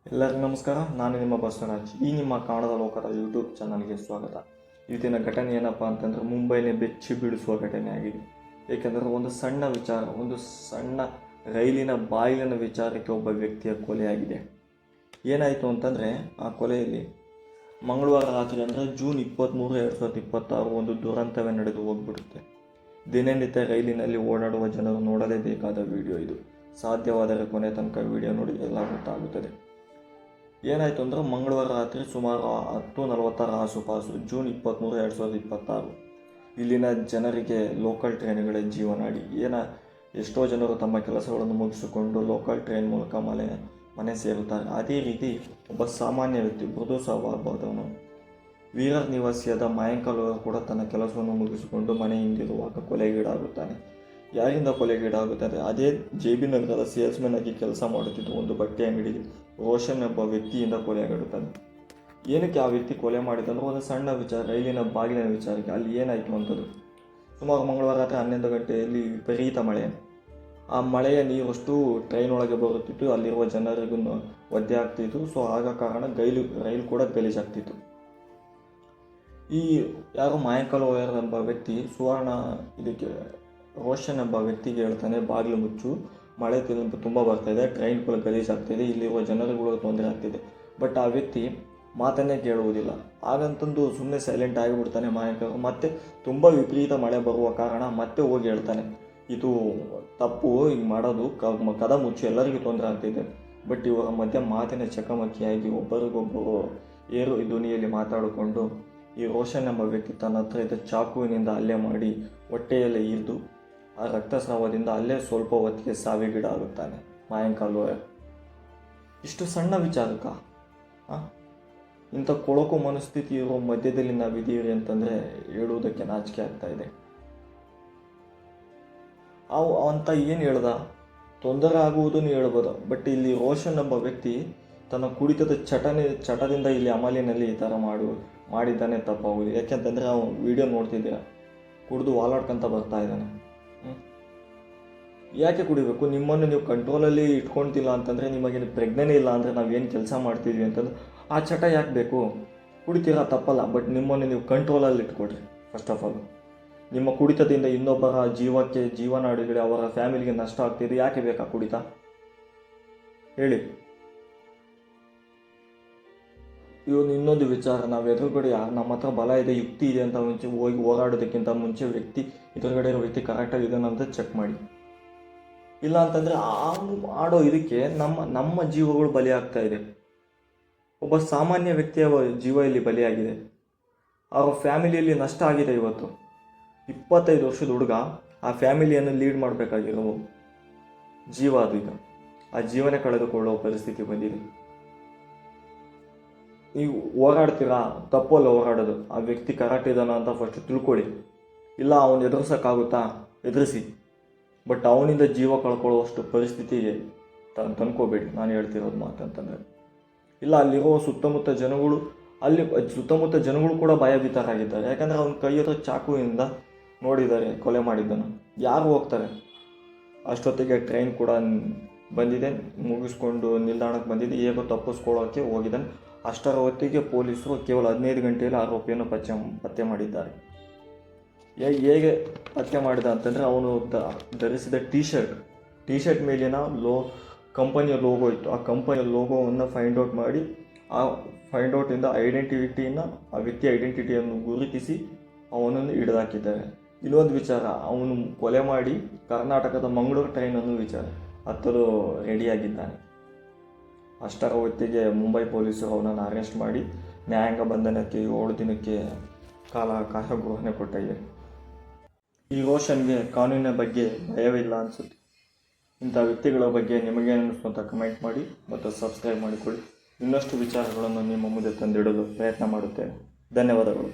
ಎಲ್ಲರಿಗೂ ನಮಸ್ಕಾರ. ನಾನು ನಿಮ್ಮ ಬಸವರಾಜ್. ಈ ನಿಮ್ಮ ಕನ್ನಡದ ಲೋಕದ ಯೂಟ್ಯೂಬ್ ಚಾನಲ್ಗೆ ಸ್ವಾಗತ. ಇವತ್ತಿನ ಘಟನೆ ಏನಪ್ಪ ಅಂತಂದರೆ ಮುಂಬೈನೇ ಬೆಚ್ಚಿ ಬೀಳಿಸುವ ಘಟನೆ ಆಗಿದೆ. ಏಕೆಂದರೆ ಒಂದು ಸಣ್ಣ ವಿಚಾರ, ಒಂದು ಸಣ್ಣ ರೈಲಿನ ಬಾಗಿಲಿನ ವಿಚಾರಕ್ಕೆ ಒಬ್ಬ ವ್ಯಕ್ತಿಯ ಕೊಲೆಯಾಗಿದೆ. ಏನಾಯಿತು ಅಂತಂದರೆ ಆ ಕೊಲೆಯಲ್ಲಿ ಮಂಗಳವಾರ ರಾತ್ರಿ ಅಂದರೆ ಜೂನ್ 23, 2026 ಒಂದು ದುರಂತವೇ ನಡೆದು ಹೋಗ್ಬಿಡುತ್ತೆ. ದಿನನಿತ್ಯ ರೈಲಿನಲ್ಲಿ ಓಡಾಡುವ ಜನರು ನೋಡಲೇಬೇಕಾದ ವಿಡಿಯೋ ಇದು. ಸಾಧ್ಯವಾದರೆ ಕೊನೆ ತನಕ ವಿಡಿಯೋ ನೋಡಿ ಎಲ್ಲ ಗೊತ್ತಾಗುತ್ತದೆ. ಏನಾಯಿತು ಅಂದರೆ ಮಂಗಳವಾರ ರಾತ್ರಿ ಸುಮಾರು 10:40 ಆಸುಪಾಸು ಜೂನ್ 23, 2026 ಇಲ್ಲಿನ ಜನರಿಗೆ ಲೋಕಲ್ ಟ್ರೈನ್ಗಳೇ ಜೀವನಾಡಿ. ಎಷ್ಟೋ ಜನರು ತಮ್ಮ ಕೆಲಸಗಳನ್ನು ಮುಗಿಸಿಕೊಂಡು ಲೋಕಲ್ ಟ್ರೈನ್ ಮೂಲಕ ಮನೆ ಸೇರುತ್ತಾರೆ. ಅದೇ ರೀತಿ ಒಬ್ಬ ಸಾಮಾನ್ಯ ವ್ಯಕ್ತಿ, ಮೃದು ಸ್ವಭಾವದವನು, ವೀರರ್ ನಿವಾಸಿಯಾದ ಮಯಾಂಕಲ್ ಕೂಡ ತನ್ನ ಕೆಲಸವನ್ನು ಮುಗಿಸಿಕೊಂಡು ಮನೆ ಹಿಂದಿರುವಾಗ ಕೊಲೆಗೀಡಾಗುತ್ತಾನೆ. ಯಾರಿಂದ ಕೊಲೆಗೀಡಾಗುತ್ತದೆ? ಅದೇ JB ನಗರದ ಸೇಲ್ಸ್ಮನ್ ಆಗಿ ಕೆಲಸ ಮಾಡುತ್ತಿದ್ದ ಒಂದು ಬಟ್ಟೆ ಅಂಗಡಿಗೆ ರೋಷನ್ ಎಂಬ ವ್ಯಕ್ತಿಯಿಂದ ಕೊಲೆಯಾಗಿರುತ್ತಾನೆ. ಏನಕ್ಕೆ ಆ ವ್ಯಕ್ತಿ ಕೊಲೆ ಮಾಡಿದಂದ್ರೆ ಒಂದು ಸಣ್ಣ ವಿಚಾರ, ರೈಲಿನ ಬಾಗಿಲಿನ ವಿಚಾರಕ್ಕೆ. ಅಲ್ಲಿ ಏನಾಯಿತು ಅಂತದ್ದು, ಸುಮಾರು ಮಂಗಳವಾರ ರಾತ್ರಿ 11 ಗಂಟೆಯಲ್ಲಿ ವಿಪರೀತ ಮಳೆ. ಆ ಮಳೆಯ ನೀರಷ್ಟು ಟ್ರೈನ್ ಒಳಗೆ ಬರುತ್ತಿತ್ತು, ಅಲ್ಲಿರುವ ಜನರಿಗೂ ಒದ್ದೆ ಆಗ್ತಿತ್ತು. ಸೊ ಆಗ ಕಾರಣ ರೈಲು ಕೂಡ ಗಲೀಜಾಗ್ತಿತ್ತು. ಈ ಯಾರು ಮಯಾಂಕಲ್ ಓಯರ್ ಎಂಬ ವ್ಯಕ್ತಿ ಇದಕ್ಕೆ ರೋಷನ್ ಎಂಬ ವ್ಯಕ್ತಿಗೆ ಹೇಳ್ತಾನೆ, ಬಾಗಿಲು ಮುಚ್ಚು, ಮಳೆ ತುಂಬ ಬರ್ತಾಯಿದೆ, ಟ್ರೈನ್ ಕೂಡ ಗಲೀಜಾಗ್ತಿದೆ, ಇಲ್ಲಿರುವ ಜನರಿಗೂ ತೊಂದರೆ ಆಗ್ತಿದೆ. ಬಟ್ ಆ ವ್ಯಕ್ತಿ ಮಾತನ್ನೇ ಕೇಳುವುದಿಲ್ಲ. ಹಾಗಂತಂದು ಸುಮ್ಮನೆ ಸೈಲೆಂಟ್ ಆಗಿಬಿಡ್ತಾನೆ ಮಯಾಂಕಲ್. ಮತ್ತೆ ತುಂಬ ವಿಪರೀತ ಮಳೆ ಬರುವ ಕಾರಣ ಮತ್ತೆ ಹೋಗಿ ಹೇಳ್ತಾನೆ, ಇದು ತಪ್ಪು, ಹಿಂಗೆ ಮಾಡೋದು, ಕದ ಮುಚ್ಚು, ಎಲ್ಲರಿಗೂ ತೊಂದರೆ ಆಗ್ತಿದೆ. ಬಟ್ ಇವರ ಮಧ್ಯೆ ಮಾತಿನ ಚಕಮಕಿಯಾಗಿ ಒಬ್ಬರಿಗೊಬ್ಬರು ಧ್ವನಿಯಲ್ಲಿ ಮಾತಾಡಿಕೊಂಡು ಈ ರೋಷನ್ ಎಂಬ ವ್ಯಕ್ತಿ ತನ್ನ ಹತ್ರ ಇದ್ದ ಚಾಕುವಿನಿಂದ ಹಲ್ಲೆ ಮಾಡಿ ಹೊಟ್ಟೆಯಲ್ಲೇ ಇರಿದು ಆ ರಕ್ತಸ್ರಾವದಿಂದ ಅಲ್ಲೇ ಸ್ವಲ್ಪ ಹೊತ್ತಿಗೆ ಸಾವಿಗೀಡಾಗುತ್ತಾನೆ ಮಯಾಂಕಲ್ ಓಯರ್. ಇಷ್ಟು ಸಣ್ಣ ವಿಚಾರಕ್ಕ ಇಂಥ ಕೊಳಕು ಮನಸ್ಥಿತಿ ಇರೋ ಮಧ್ಯದಲ್ಲಿ ನಾವಿದ್ದೀವಿ ಅಂತಂದರೆ ಹೇಳುವುದಕ್ಕೆ ನಾಚಿಕೆ ಆಗ್ತಾ ಇದೆ. ಅಂತ ಏನು ಹೇಳ್ದ, ತೊಂದರೆ ಆಗುವುದನ್ನು ಹೇಳ್ಬೋದು. ಬಟ್ ಇಲ್ಲಿ ರೋಷನ್ ಎಂಬ ವ್ಯಕ್ತಿ ತನ್ನ ಕುಡಿತದ ಚಟದಿಂದ ಇಲ್ಲಿ ಅಮಲಿನಲ್ಲಿ ಈ ಥರ ಮಾಡಿದ್ದಾನೆ ತಪ್ಪಾಗುವುದು. ಯಾಕೆಂತಂದರೆ ನಾವು ವಿಡಿಯೋ ನೋಡ್ತಿದ್ದೀರ, ಕುಡಿದು ವಾಲಾಡ್ಕೊಂತ ಬರ್ತಾ ಇದ್ದಾನೆ. ಯಾಕೆ ಕುಡಿಬೇಕು? ನಿಮ್ಮನ್ನು ನೀವು ಕಂಟ್ರೋಲಲ್ಲಿ ಇಟ್ಕೊಳ್ತಿಲ್ಲ ಅಂತಂದರೆ, ನಿಮಗೆ ಪ್ರಜ್ಞೆನೇ ಇಲ್ಲ ಅಂದರೆ ನಾವೇನು ಕೆಲಸ ಮಾಡ್ತಿದ್ವಿ ಅಂತಂದ್ರೆ ಆ ಚಟ ಯಾಕೆ ಬೇಕು? ಕುಡಿತೀರಾ ತಪ್ಪಲ್ಲ, ಬಟ್ ನಿಮ್ಮನ್ನು ನೀವು ಕಂಟ್ರೋಲಲ್ಲಿ ಇಟ್ಕೊಳ್ರಿ. ಫಸ್ಟ್ ಆಫ್ ಆಲ್ ನಿಮ್ಮ ಕುಡಿತದಿಂದ ಇನ್ನೊಬ್ಬರ ಜೀವನಾಡಿಗಳಿಗೆ, ಅವರ ಫ್ಯಾಮಿಲಿಗೆ ನಷ್ಟ ಆಗ್ತಿದೆ. ಯಾಕೆ ಬೇಕಾ ಕುಡಿತ ಹೇಳಿ? ಇನ್ನೊಂದು ವಿಚಾರ, ನಾವು ಎದುರುಗಡೆ ನಮ್ಮ ಹತ್ರ ಬಲ ಇದೆ, ಯುಕ್ತಿ ಇದೆ ಅಂತ ಮುಂಚೆ ಹೋಗಿ ಹೋರಾಡೋದಕ್ಕಿಂತ ಮುಂಚೆ ಎದುರುಗಡೆ ಇರೋ ವ್ಯಕ್ತಿ ಕರೆಕ್ಟಾಗಿ ಇದನ್ನು ಅಂತ ಚೆಕ್ ಮಾಡಿ. ಇಲ್ಲ ಅಂತಂದರೆ ಆಡೋ ಇದಕ್ಕೆ ನಮ್ಮ ಜೀವಗಳು ಬಲಿ ಆಗ್ತಾ ಇದೆ. ಒಬ್ಬ ಸಾಮಾನ್ಯ ವ್ಯಕ್ತಿಯ ಜೀವ ಇಲ್ಲಿ ಬಲಿಯಾಗಿದೆ. ಅವರ ಫ್ಯಾಮಿಲಿಯಲ್ಲಿ ನಷ್ಟ ಆಗಿದೆ. ಇವತ್ತು 25 ವರ್ಷದ ಹುಡುಗ ಆ ಫ್ಯಾಮಿಲಿಯನ್ನು ಲೀಡ್ ಮಾಡಬೇಕಾಗಿರೋ ಜೀವ ಅದು. ಈಗ ಆ ಜೀವನ ಕಳೆದುಕೊಳ್ಳುವ ಪರಿಸ್ಥಿತಿ ಬಂದಿದೆ. ನೀವು ಹೋರಾಡ್ತೀರಾ, ತಪ್ಪಲ್ಲ ಹೋರಾಡೋದು. ಆ ವ್ಯಕ್ತಿ ಕರೆಕ್ಟ್ ಇದ್ದಾನ ಅಂತ ಫಸ್ಟ್ ತಿಳ್ಕೊಳ್ಳಿ. ಇಲ್ಲ ಅವನು ಎದುರಿಸೋಕ್ಕಾಗುತ್ತಾ, ಎದುರಿಸಿ. ಬಟ್ ಅವನಿಂದ ಜೀವ ಕಳ್ಕೊಳ್ಳುವಷ್ಟು ಪರಿಸ್ಥಿತಿಗೆ ತಂದ್ಕೋಬೇಡಿ. ನಾನು ಹೇಳ್ತಿರೋದು ಮಾತಂತಂದರೆ, ಇಲ್ಲ ಅಲ್ಲಿರೋ ಸುತ್ತಮುತ್ತ ಜನಗಳು ಕೂಡ ಭಯಭೀತರಾಗಿದ್ದಾರೆ. ಯಾಕಂದರೆ ಅವನ ಕೈ ಹತ್ರ ಚಾಕುವಿನಿಂದ ನೋಡಿದ್ದಾರೆ ಕೊಲೆ ಮಾಡಿದ್ದನು. ಯಾರು ಹೋಗ್ತಾರೆ? ಅಷ್ಟೊತ್ತಿಗೆ ಟ್ರೈನ್ ಕೂಡ ಬಂದಿದೆ, ಮುಗಿಸ್ಕೊಂಡು ನಿಲ್ದಾಣಕ್ಕೆ ಬಂದಿದೆ, ಹೇಗೋ ತಪ್ಪಿಸ್ಕೊಳ್ಳೋಕ್ಕೆ ಹೋಗಿದ್ದಾನೆ. ಅಷ್ಟರ ಹೊತ್ತಿಗೆ ಪೊಲೀಸರು ಕೇವಲ 15 ಗಂಟೆಯಲ್ಲಿ ಆರೋಪಿಯನ್ನು ಪತ್ತೆ ಮಾಡಿದ್ದಾರೆ. ಹೇಗೆ ಪತ್ತೆ ಮಾಡಿದ ಅಂತಂದರೆ, ಅವನು ಧರಿಸಿದ ಟಿ ಶರ್ಟ್ ಮೇಲಿನ ಕಂಪನಿಯ ಲೋಗೋ ಇತ್ತು. ಆ ಕಂಪನಿಯ ಲೋಗೋವನ್ನು ಫೈಂಡ್ ಔಟ್ ಮಾಡಿ, ಆ ಫೈಂಡ್ ಔಟಿಂದ ಆ ವ್ಯಕ್ತಿಯ ಐಡೆಂಟಿಟಿಯನ್ನು ಗುರುತಿಸಿ ಅವನನ್ನು ಹಿಡಿದಾಕಿದ್ದಾರೆ. ಇನ್ನೊಂದು ವಿಚಾರ, ಅವನು ಕೊಲೆ ಮಾಡಿ ಕರ್ನಾಟಕದ ಮಂಗಳೂರು ಟ್ರೈನನ್ನು ಹತ್ತಲು ರೆಡಿಯಾಗಿದ್ದಾನೆ. ಅಷ್ಟರ ಹೊತ್ತಿಗೆ ಮುಂಬೈ ಪೊಲೀಸರು ಅವನನ್ನು ಅರೆಸ್ಟ್ ಮಾಡಿ ನ್ಯಾಯಾಂಗ ಬಂಧನಕ್ಕೆ 7 ದಿನಕ್ಕೆ ಕಾರಾಗೃಹನೆ ಕೊಟ್ಟಿದೆ. ಈ ರೋಷನ್ಗೆ ಕಾನೂನಿನ ಬಗ್ಗೆ ಭಯವಿಲ್ಲ ಅನಿಸುತ್ತೆ. ಇಂಥ ವ್ಯಕ್ತಿಗಳ ಬಗ್ಗೆ ನಿಮಗೇನು ಅನಿಸುವಂತ ಕಮೆಂಟ್ ಮಾಡಿ ಮತ್ತು ಸಬ್ಸ್ಕ್ರೈಬ್ ಮಾಡಿಕೊಳ್ಳಿ. ಇನ್ನಷ್ಟು ವಿಚಾರಗಳನ್ನು ನಿಮ್ಮ ಮುಂದೆ ತಂದಿಡಲು ಪ್ರಯತ್ನ ಮಾಡುತ್ತೇನೆ. ಧನ್ಯವಾದಗಳು.